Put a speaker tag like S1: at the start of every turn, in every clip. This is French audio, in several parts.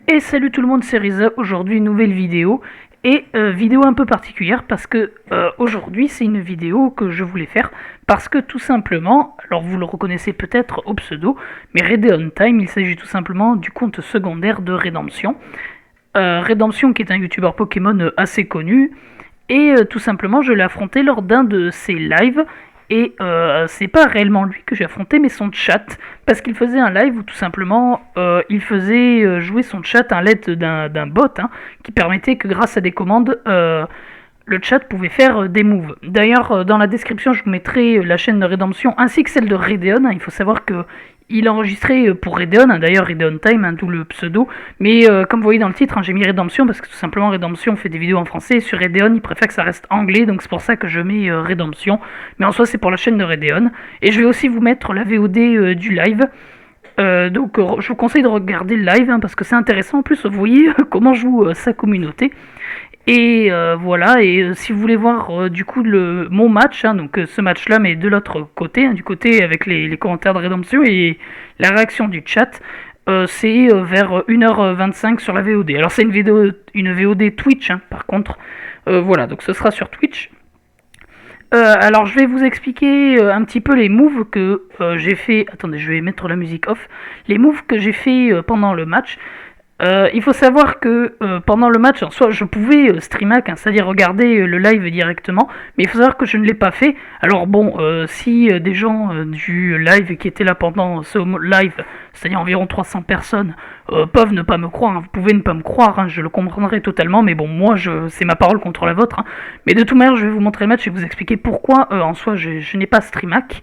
S1: Et salut tout le monde, c'est Riza. Aujourd'hui, nouvelle vidéo. Et vidéo un peu particulière parce que aujourd'hui, c'est une vidéo que je voulais faire parce que tout simplement, alors vous le reconnaissez peut-être au pseudo, mais Radeon Time, il s'agit tout simplement du compte secondaire de Redemption. Redemption qui est un youtubeur Pokémon assez connu. Et tout simplement, je l'ai affronté lors d'un de ses lives. Et c'est pas réellement lui que j'ai affronté, mais son chat. Parce qu'il faisait un live où tout simplement il faisait jouer son chat à l'aide d'un bot qui permettait que grâce à des commandes, le chat pouvait faire des moves. D'ailleurs, dans la description, je vous mettrai la chaîne de Rédemption ainsi que celle de Radeon. Il faut savoir que il enregistrait pour Radeon, d'ailleurs Radeon Time, d'où le pseudo. Mais comme vous voyez dans le titre, j'ai mis Rédemption parce que tout simplement Rédemption fait des vidéos en français. Sur Radeon, il préfère que ça reste anglais, donc c'est pour ça que je mets Rédemption. Mais en soi, c'est pour la chaîne de Radeon. Et je vais aussi vous mettre la VOD du live. Donc je vous conseille de regarder le live parce que c'est intéressant. En plus, vous voyez comment joue sa communauté. Et voilà, et si vous voulez voir du coup mon match, donc ce match-là, mais de l'autre côté, du côté avec les commentaires de Rédemption et la réaction du chat, c'est vers 1h25 sur la VOD. Alors c'est une VOD Twitch, par contre. Voilà, donc ce sera sur Twitch. Alors je vais vous expliquer un petit peu les moves que j'ai fait. Attendez, je vais mettre la musique off. Les moves que j'ai fait pendant le match. Il faut savoir que pendant le match, en soi, je pouvais streamac, c'est-à-dire regarder le live directement, mais il faut savoir que je ne l'ai pas fait. Alors bon, si des gens du live qui étaient là pendant ce live, c'est-à-dire environ 300 personnes, peuvent ne pas me croire, vous pouvez ne pas me croire, je le comprendrai totalement, mais bon, moi, c'est ma parole contre la vôtre. Mais de toute manière, je vais vous montrer le match et vous expliquer pourquoi, en soi, je n'ai pas streamac.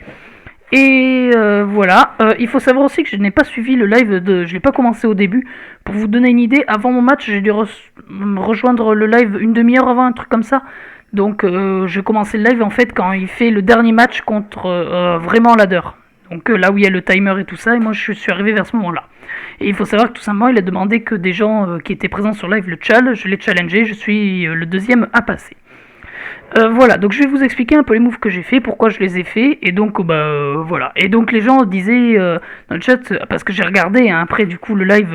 S1: Et voilà, il faut savoir aussi que je n'ai pas suivi le live, je l'ai pas commencé au début. Pour vous donner une idée, avant mon match, j'ai dû rejoindre le live une demi-heure avant, un truc comme ça. Donc j'ai commencé le live en fait quand il fait le dernier match contre vraiment ladder. Donc là où il y a le timer et tout ça, et moi je suis arrivé vers ce moment-là. Et il faut savoir que tout simplement il a demandé que des gens qui étaient présents sur live le challenge, je l'ai challengé, je suis le deuxième à passer. Voilà, donc je vais vous expliquer un peu les moves que j'ai fait, pourquoi je les ai fait, et donc voilà. Et donc les gens disaient dans le chat, parce que j'ai regardé après du coup le live,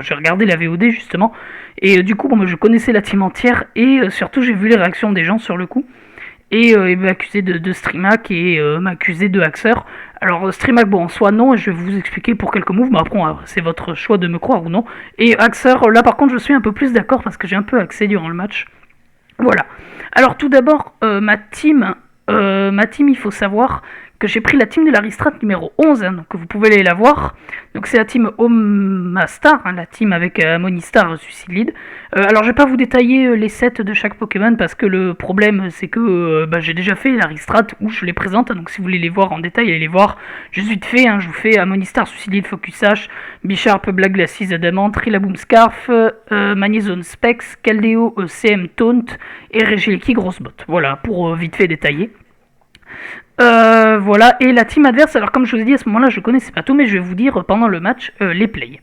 S1: j'ai regardé la VOD justement, et du coup moi je connaissais la team entière, et surtout j'ai vu les réactions des gens sur le coup, et ils m'accusaient de streamac et m'accusaient de hackseur. Alors streamac bon en soi non, et je vais vous expliquer pour quelques moves, mais après c'est votre choix de me croire ou non. Et hackseur, là par contre je suis un peu plus d'accord parce que j'ai un peu hacksé durant le match. Voilà. Alors tout d'abord, ma team, il faut savoir que j'ai pris la team de l'Aristrat numéro 11, donc vous pouvez aller la voir. Donc c'est la team Omastar, la team avec Monistar, Suicide Lead. Alors je vais pas vous détailler les sets de chaque Pokémon parce que le problème c'est que j'ai déjà fait l'Aristrat où je les présente, donc si vous voulez les voir en détail, allez les voir. Juste vite fait, je vous fais Monistar, Suicide Lead, Focus Sash, Bisharp, Black Glasses, Adamant, Rillaboom Scarf, Magnezone Specs, Caldeo, CM Taunt et Regieleki Grossbot. Voilà, pour vite fait détailler. Voilà, et la team adverse, alors comme je vous ai dit à ce moment-là, je connaissais pas tout, mais je vais vous dire pendant le match les plays.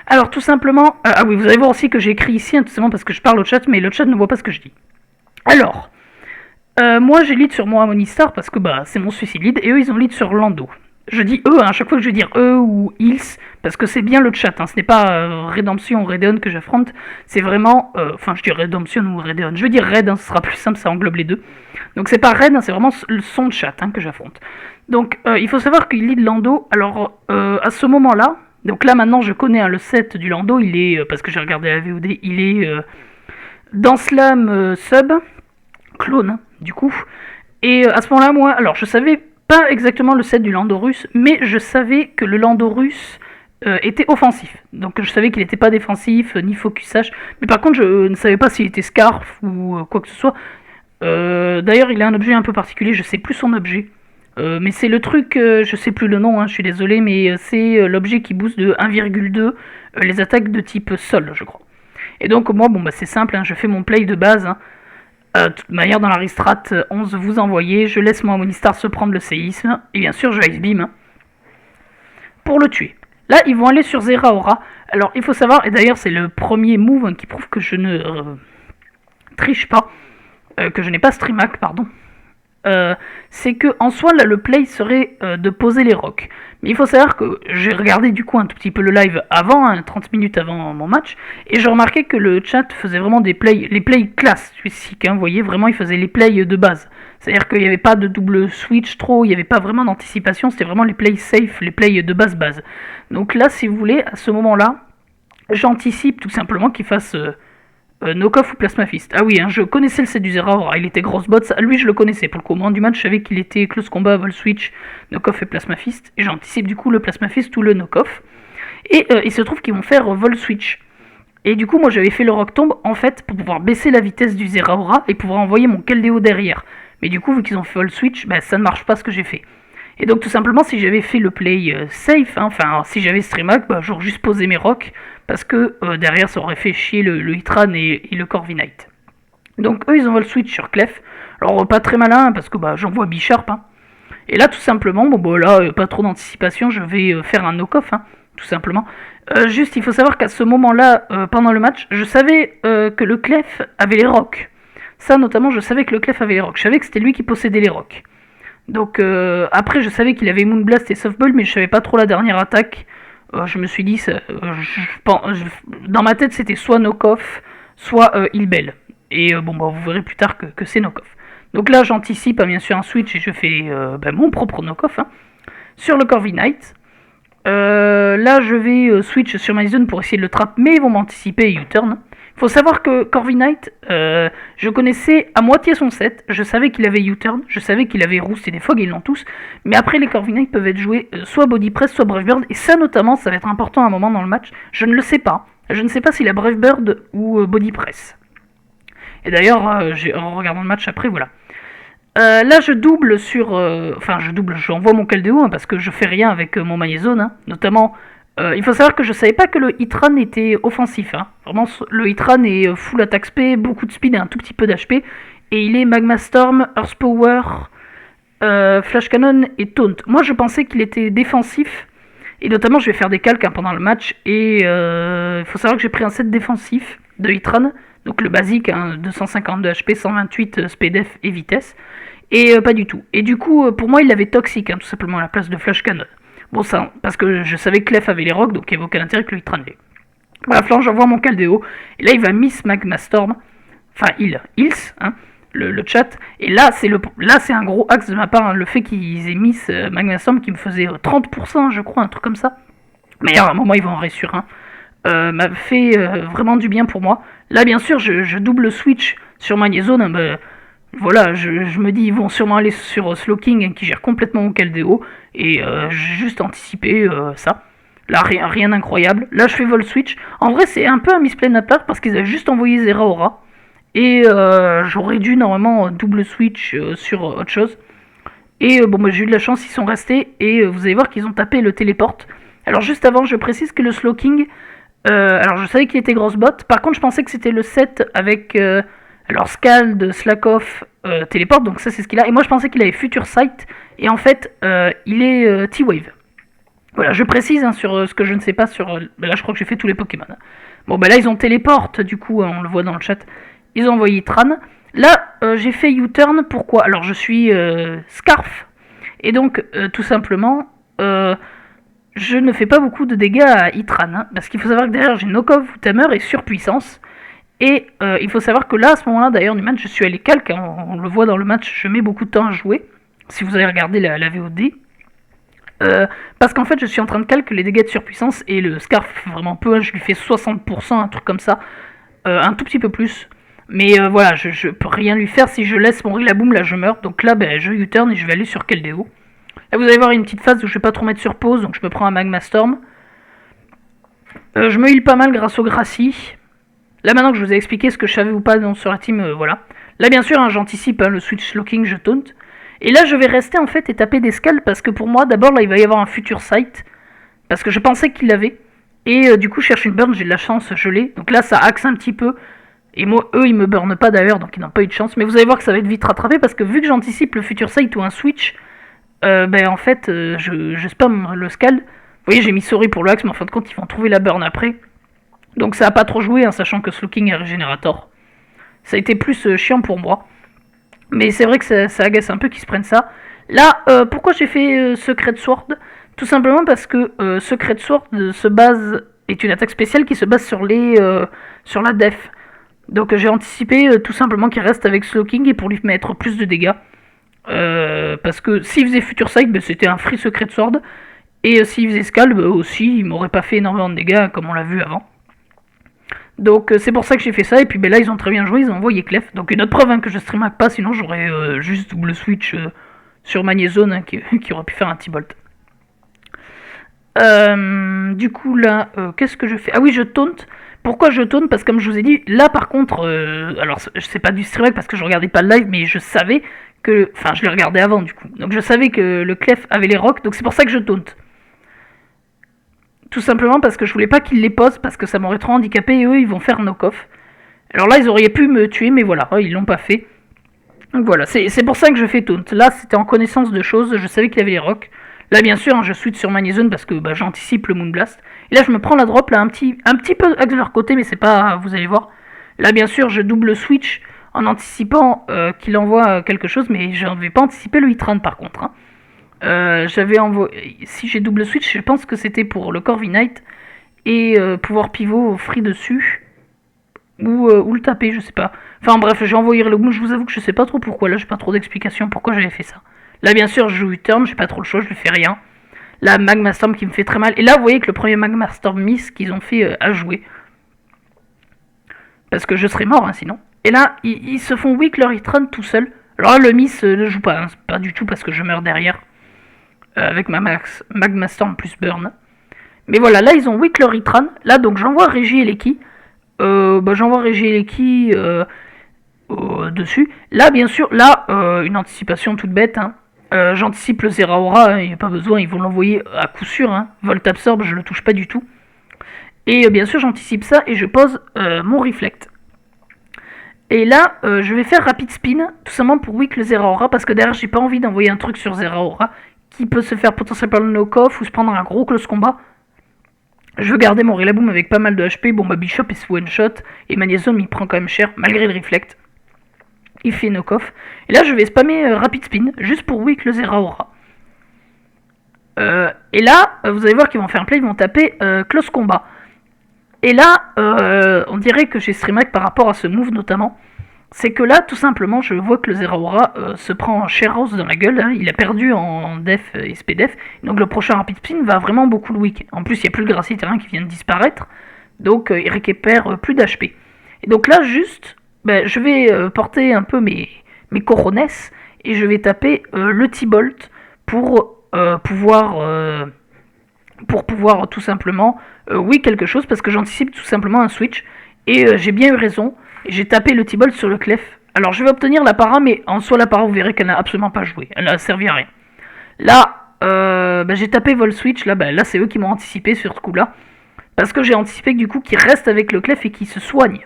S1: Alors tout simplement, ah oui, vous allez voir aussi que j'ai écrit ici, tout simplement parce que je parle au chat, mais le chat ne voit pas ce que je dis. Alors, moi j'ai lead sur mon Monistar parce que c'est mon suicide lead, et eux ils ont lead sur Lando. Je dis eux, à chaque fois que je vais dire eux ou ils, parce que c'est bien le chat, ce n'est pas Redemption ou Radeon que j'affronte, c'est vraiment, je dis Redemption ou Radeon, je vais dire Red, ce sera plus simple, ça englobe les deux. Donc c'est pas Red, c'est vraiment son chat que j'affronte. Donc il faut savoir qu'il lead Lando, alors à ce moment-là, donc là maintenant je connais le set du Lando, il est, parce que j'ai regardé la VOD, il est dans Slam Sub, clone du coup, et à ce moment-là moi, alors je savais pas exactement le set du Lando russe, mais je savais que le Lando russe était offensif. Donc je savais qu'il n'était pas défensif, ni focus Sash. Mais par contre, je ne savais pas s'il était Scarf ou quoi que ce soit. D'ailleurs, il a un objet un peu particulier, je sais plus son objet. Mais c'est le truc, je sais plus le nom, je suis désolé, mais c'est l'objet qui booste de 1,2 les attaques de type sol, je crois. Et donc moi, c'est simple, je fais mon play de base. De toute manière, dans l'Aristrat 11, vous envoyez, je laisse mon Monistar se prendre le séisme, et bien sûr, je Ice Beam pour le tuer. Là, ils vont aller sur Zeraora. Alors, il faut savoir, et d'ailleurs, c'est le premier move qui prouve que je ne triche pas, que je n'ai pas streamac, pardon. c'est que en soi, là, le play serait de poser les rocs. Mais il faut savoir que j'ai regardé du coup un tout petit peu le live avant, 30 minutes avant mon match, et j'ai remarqué que le chat faisait vraiment les plays classiques, vous voyez, vraiment il faisait les plays de base. C'est-à-dire qu'il n'y avait pas de double switch trop, il n'y avait pas vraiment d'anticipation, c'était vraiment les plays safe, les plays de base. Donc là, si vous voulez, à ce moment-là, j'anticipe tout simplement qu'il fasse Knockoff ou Plasma Fist. Ah oui, je connaissais le set du Zeraora, il était grosse bot, lui je le connaissais. Pour le coup, au moment du match, je savais qu'il était close combat, vol switch, Knockoff et Plasma Fist. Et j'anticipe du coup le Plasma Fist ou le Knockoff. Et il se trouve qu'ils vont faire vol switch. Et du coup, moi j'avais fait le Rock Tomb en fait pour pouvoir baisser la vitesse du Zeraora et pouvoir envoyer mon Keldeo derrière. Mais du coup, vu qu'ils ont fait vol switch, ça ne marche pas ce que j'ai fait. Et donc tout simplement, si j'avais fait le play safe, si j'avais streamhack, j'aurais juste posé mes rocks, parce que derrière ça aurait fait chier le Hitran et le Corviknight. Donc eux ils ont le switch sur Clef, alors pas très malin, parce que j'envoie B-Sharp, Et là tout simplement, pas trop d'anticipation, je vais faire un knock-off, tout simplement. Juste il faut savoir qu'à ce moment-là, pendant le match, je savais que le Clef avait les rocks. Ça notamment, je savais que le Clef avait les rocks, je savais que c'était lui qui possédait les rocks. Donc après je savais qu'il avait Moonblast et Softball, mais je savais pas trop la dernière attaque. Je me suis dit, dans ma tête c'était soit Knockoff, soit Healbell. Et vous verrez plus tard que c'est Knockoff. Donc là j'anticipe bien sûr un switch et je fais mon propre Knockoff sur le Corviknight. Là je vais switch sur my zone pour essayer de le trap, mais ils vont m'anticiper et U-turn. Faut savoir que Corviknight, je connaissais à moitié son set, je savais qu'il avait U-turn, je savais qu'il avait Roost et des Fog, ils l'ont tous, mais après les Corviknight peuvent être joués soit Body Press, soit Brave Bird, et ça notamment, ça va être important à un moment dans le match, je ne le sais pas. Je ne sais pas s'il a Brave Bird ou Body Press. Et d'ailleurs, en regardant le match après, voilà. Là je double j'envoie mon Keldeo parce que je fais rien avec mon Magnézone, notamment. Il faut savoir que je savais pas que le Hitran était offensif. Vraiment, le Hitran est full attack SP, beaucoup de speed et un tout petit peu d'HP. Et il est Magma Storm, Earth Power, Flash Cannon et Taunt. Moi je pensais qu'il était défensif. Et notamment je vais faire des calques pendant le match. Et il faut savoir que j'ai pris un set défensif de Hitran. Donc le basique, 252 HP, 128 SPDF et vitesse. Et pas du tout. Et du coup, pour moi il avait toxique, tout simplement à la place de Flash Cannon. Bon, ça, parce que je savais que Clef avait les rocs, donc il n'y avait aucun intérêt que le Hitran l'ait. Bref, là j'envoie mon Keldeo, et là il va miss Magma Storm, le chat, et là c'est un gros axe de ma part, le fait qu'ils aient miss Magma Storm qui me faisait 30%, je crois, un truc comme ça. Mais à un moment ils vont en ré sur 1, m'a fait vraiment du bien pour moi. Là bien sûr je double switch sur Magnézone, voilà, je me dis ils vont sûrement aller sur Slowking qui gère complètement mon Keldeo, et j'ai juste anticipé ça. Là rien d'incroyable. Là je fais vol switch. En vrai c'est un peu un misplay de ma part parce qu'ils avaient juste envoyé Zeraora. Et j'aurais dû normalement double switch sur autre chose. Et j'ai eu de la chance, ils sont restés. Et vous allez voir qu'ils ont tapé le téléport. Alors juste avant je précise que le Slowking, alors je savais qu'il était grosse bot. Par contre je pensais que c'était le set avec... alors Scald, Slack-Off, Téléport, donc ça c'est ce qu'il a. Et moi je pensais qu'il avait Future Sight, et en fait il est T-Wave. Voilà, je précise sur ce que je ne sais pas sur... là je crois que j'ai fait tous les Pokémon. Bon là ils ont Téléport, du coup on le voit dans le chat. Ils ont envoyé Tran. Là j'ai fait U-turn, pourquoi? Alors je suis Scarf, et donc tout simplement... je ne fais pas beaucoup de dégâts à Hitran, parce qu'il faut savoir que derrière j'ai Knockoff, Tamer et Surpuissance. Et il faut savoir que là, à ce moment-là, d'ailleurs, du match, je suis allé calque, on le voit dans le match, je mets beaucoup de temps à jouer, si vous avez regardé la VOD. Parce qu'en fait, je suis en train de calque les dégâts de surpuissance, et le Scarf, vraiment peu, je lui fais 60%, un truc comme ça, un tout petit peu plus. Mais voilà, je peux rien lui faire, si je laisse mon Rillaboom, là je meurs, donc là, je U-turn et je vais aller sur Keldeo. Là, vous allez voir une petite phase où je vais pas trop mettre sur pause, donc je me prends un Magma Storm. Je me heal pas mal grâce au Gracie. Là maintenant que je vous ai expliqué ce que je savais ou pas sur la team, voilà. Là bien sûr j'anticipe le switch locking, je taunt. Et là je vais rester en fait et taper des scales parce que pour moi d'abord là il va y avoir un future sight. Parce que je pensais qu'il l'avait. Et du coup je cherche une burn, j'ai de la chance, je l'ai. Donc là ça axe un petit peu. Et moi eux ils me burnent pas d'ailleurs donc ils n'ont pas eu de chance. Mais vous allez voir que ça va être vite rattrapé parce que vu que j'anticipe le future sight ou un switch, en fait je spam le scald. Vous voyez j'ai mis sorry pour le axe mais en fin de compte ils vont trouver la burn après. Donc ça a pas trop joué, sachant que Slowking est régénérateur. Ça a été plus chiant pour moi. Mais c'est vrai que ça agace un peu qu'ils se prennent ça. Là, pourquoi j'ai fait Secret Sword? Tout simplement parce que Secret Sword est une attaque spéciale qui se base sur la def. Donc j'ai anticipé tout simplement qu'il reste avec Slow King et pour lui mettre plus de dégâts. Parce que s'il faisait Future Sight, ben, c'était un free Secret Sword. Et s'il faisait Scalp aussi, il m'aurait pas fait énormément de dégâts comme on l'a vu avant. Donc c'est pour ça que j'ai fait ça. Et puis ben, là ils ont très bien joué, ils ont envoyé Clef. Donc une autre preuve hein, que je stream pas, sinon j'aurais juste double switch sur Magnézone hein, qui aurait pu faire un T-Bolt. Du coup là, qu'est-ce que je fais? Ah oui, je taunt. Pourquoi je taunt? Parce que comme je vous ai dit, là par contre, alors c'est pas du stream parce que je regardais pas le live, mais je savais que, enfin je l'ai regardé avant du coup, donc je savais que le Clef avait les rocs, donc c'est pour ça que je taunt. Tout simplement parce que je voulais pas qu'ils les posent parce que ça m'aurait trop handicapé et eux ils vont faire knock-off. Alors là ils auraient pu me tuer, mais voilà, ils l'ont pas fait. Donc voilà, c'est pour ça que je fais taunt. Là c'était en connaissance de choses, je savais qu'il y avait les rocs. Là bien sûr, hein, je switch sur Magnézone parce que bah, j'anticipe le Moonblast. Et là je me prends la drop là un petit peu de leur côté, mais c'est pas, vous allez voir. Là bien sûr je double switch en anticipant qu'il envoie quelque chose, mais je n'avais pas anticipé le Hitran par contre. Hein. J'avais envoyé, si j'ai double switch, je pense que c'était pour le Corviknight et pouvoir pivot free dessus ou le taper, je sais pas. Enfin bref, j'ai envoyé le goût, je vous avoue que je sais pas trop pourquoi, là j'ai pas trop d'explications pourquoi j'avais fait ça. Là bien sûr je joue U-turn, j'ai pas trop le choix, je ne fais rien. Là Magma Storm qui me fait très mal, et là vous voyez que le premier Magma Storm miss qu'ils ont fait à jouer. Parce que je serais mort hein, sinon. Et là ils se font weak leur hit-run tout seul. Alors là le miss ne joue pas, hein, pas du tout parce que je meurs derrière. Avec ma Magma Storm plus Burn. Mais voilà, là ils ont weak leur hit-run. Là donc j'envoie Régie et Leki. J'envoie Régie et Leki dessus. Là bien sûr, là une anticipation toute bête. Hein. J'anticipe le Zeraora, il n'y a pas besoin, ils vont l'envoyer à coup sûr. Hein. Volt Absorb, je le touche pas du tout. Et bien sûr j'anticipe ça et je pose mon Reflect. Et là, je vais faire Rapid Spin, tout simplement pour weak le Zeraora, parce que derrière j'ai pas envie d'envoyer un truc sur Zeraora qui peut se faire potentiellement le knock-off ou se prendre un gros close combat. Je veux garder mon Rillaboom avec pas mal de HP. Bon, bah Bishop il se one-shot et Magnézone il prend quand même cher malgré le Reflect. Il fait knock-off. Et là, je vais spammer Rapid Spin juste pour weak le Zeraora. Et là, vous allez voir qu'ils vont faire un play, ils vont taper close combat. Et là, on dirait que j'ai streamac par rapport à ce move notamment. C'est que là, tout simplement, je vois que le Zeraora se prend un Share House dans la gueule. Hein. Il a perdu en def et SPDF. Donc le prochain Rapid Spin va vraiment beaucoup le weak. En plus, il n'y a plus le Gracie Terrain qui vient de disparaître. Donc il récupère plus d'HP. Et donc là, juste, je vais porter un peu mes corones. Et je vais taper le T-Bolt pour pouvoir tout simplement oui quelque chose. Parce que j'anticipe tout simplement un switch. Et j'ai bien eu raison. J'ai tapé le T-Bolt sur le Clef. Alors je vais obtenir la para, mais en soi la para vous verrez qu'elle n'a absolument pas joué. Elle n'a servi à rien. Là, j'ai tapé Vol Switch. Là c'est eux qui m'ont anticipé sur ce coup-là. Parce que j'ai anticipé que du coup qu'ils restent avec le Clef et qu'ils se soignent.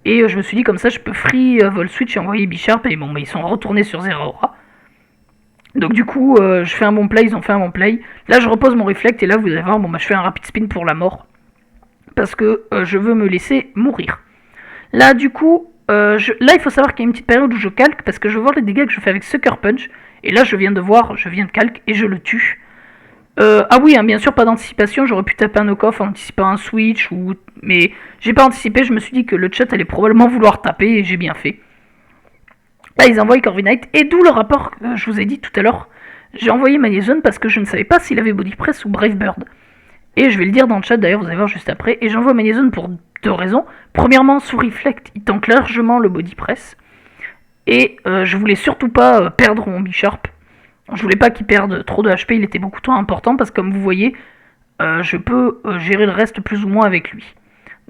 S1: Et je me suis dit comme ça je peux free Vol Switch et envoyer Bisharp. Et bon ils sont retournés sur Zeraora. Donc du coup je fais un bon play, ils ont fait un bon play. Là je repose mon Reflect et là vous allez voir, je fais un Rapid Spin pour la mort. Parce que je veux me laisser mourir. Là, du coup, là, il faut savoir qu'il y a une petite période où je calque parce que je veux voir les dégâts que je fais avec Sucker Punch. Et là, je viens de calque et je le tue. Ah oui, hein, bien sûr, pas d'anticipation. J'aurais pu taper un knock-off en anticipant un switch. Mais j'ai pas anticipé. Je me suis dit que le chat allait probablement vouloir taper et j'ai bien fait. Là, ils envoient Corviknight. Et d'où le rapport que je vous ai dit tout à l'heure. J'ai envoyé Magnézone parce que je ne savais pas s'il avait Body Press ou Brave Bird. Et je vais le dire dans le chat d'ailleurs, vous allez voir juste après. Et j'envoie Magnézone pour deux raisons. Premièrement, sous Reflect, il tank largement le body press. Et je voulais surtout pas perdre mon Bisharp. Je voulais pas qu'il perde trop de HP, il était beaucoup trop important parce que comme vous voyez, je peux gérer le reste plus ou moins avec lui.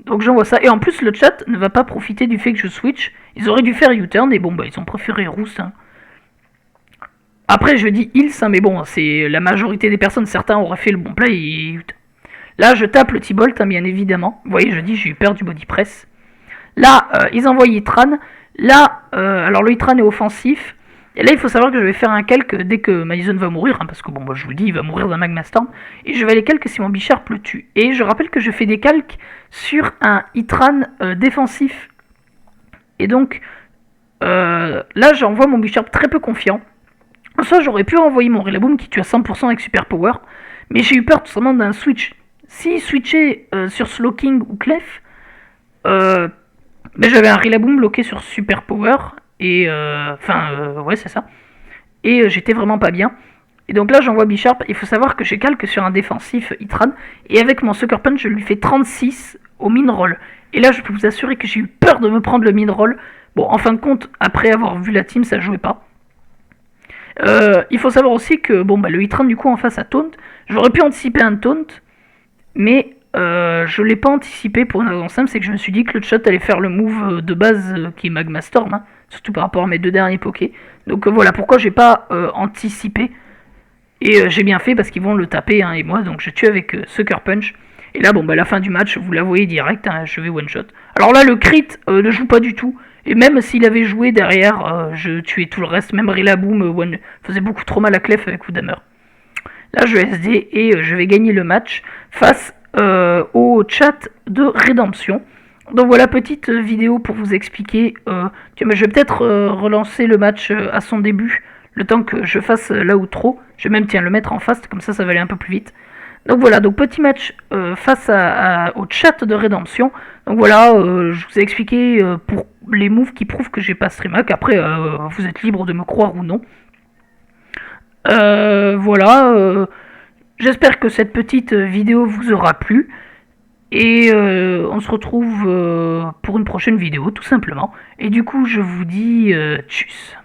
S1: Donc j'envoie ça. Et en plus, le chat ne va pas profiter du fait que je switch. Ils auraient dû faire U-turn et bon, ils ont préféré Rousse. Hein. Après, je dis Hills, hein, mais bon, c'est la majorité des personnes, certains auraient fait le bon play et là, je tape le T-Bolt, hein, bien évidemment. Vous voyez, je dis, j'ai eu peur du body press. Là, ils envoient Hitran. Là, alors le Hitran est offensif. Et là, il faut savoir que je vais faire un calque dès que Magnézone va mourir. Hein, parce que, je vous le dis, il va mourir d'un Magma Storm. Et je vais aller calque si mon Bisharp le tue. Et je rappelle que je fais des calques sur un Hitran défensif. Et donc, là j'envoie mon Bisharp très peu confiant. En soi j'aurais pu envoyer mon Rillaboom qui tue à 100% avec Super Power, mais j'ai eu peur tout simplement d'un switch. S'il switchait sur Slowking ou Clef, ben j'avais un Rillaboom bloqué sur Super Power, et ouais c'est ça, et j'étais vraiment pas bien. Et donc là j'envoie Bisharp, il faut savoir que j'ai calque sur un défensif Hitran, et avec mon Sucker Punch je lui fais 36 au min-roll. Et là je peux vous assurer que j'ai eu peur de me prendre le min-roll. Bon, en fin de compte, après avoir vu la team, ça jouait pas. Il faut savoir aussi que bon, bah, le Hitran du coup en face à Taunt, j'aurais pu anticiper un Taunt, mais je l'ai pas anticipé pour une raison simple, c'est que je me suis dit que le chat allait faire le move de base qui est Magma Storm, hein, surtout par rapport à mes deux derniers pokés. Donc voilà pourquoi j'ai pas anticipé. Et j'ai bien fait parce qu'ils vont le taper, hein, et moi donc je tue avec Sucker Punch. Et là, bon, bah, la fin du match, vous la voyez direct, hein, je vais one shot. Alors là, le crit ne joue pas du tout. Et même s'il avait joué derrière, je tuais tout le reste. Même Rillaboom faisait beaucoup trop mal à Clef avec Woodhammer. Là, je SD et je vais gagner le match face au chat de Rédemption. Donc voilà, petite vidéo pour vous expliquer. Je vais peut-être relancer le match à son début, le temps que je fasse l'outro. Je vais même le mettre en fast, comme ça va aller un peu plus vite. Donc voilà, donc petit match face au chat de Rédemption. Donc voilà, je vous ai expliqué pour les moves qui prouvent que j'ai pas streamac. Après, vous êtes libre de me croire ou non. Voilà, j'espère que cette petite vidéo vous aura plu. Et on se retrouve pour une prochaine vidéo, tout simplement. Et du coup, je vous dis tchuss.